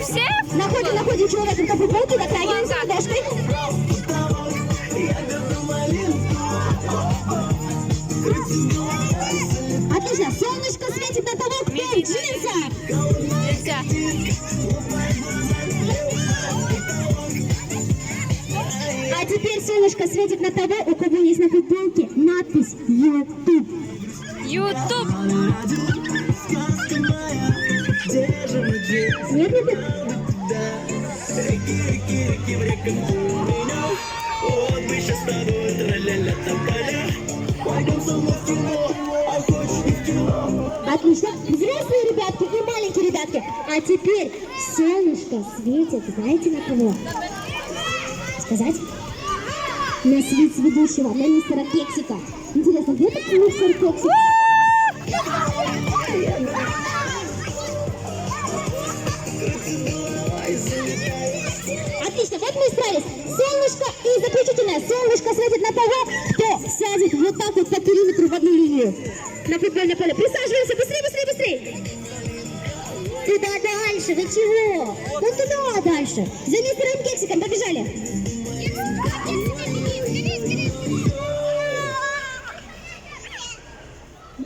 Все? Находим человека на футболке, дотрагиваемся ладошкой. Отлично, солнышко светит на того, кто в джинсах. Нельзя. А теперь солнышко светит на того, у кого есть на футболке надпись YouTube. YouTube. Нет, нет, нет. Отлично. Взрослые ребятки и маленькие ребятки. А теперь солнышко светит, знаете на кого? Сказать? На свит ведущего, на мистера Кексика. Интересно, где тут мистер Кексик? Отлично, вот мы справились. Солнышко и заключительное. Солнышко светит на того, кто сядет вот так вот по периметру в одну линию. На футбольное поле. Присаживаемся. Быстрее, быстрее, быстрее. Туда дальше. Вы чего? Вот туда дальше. За мистером Кексиком побежали.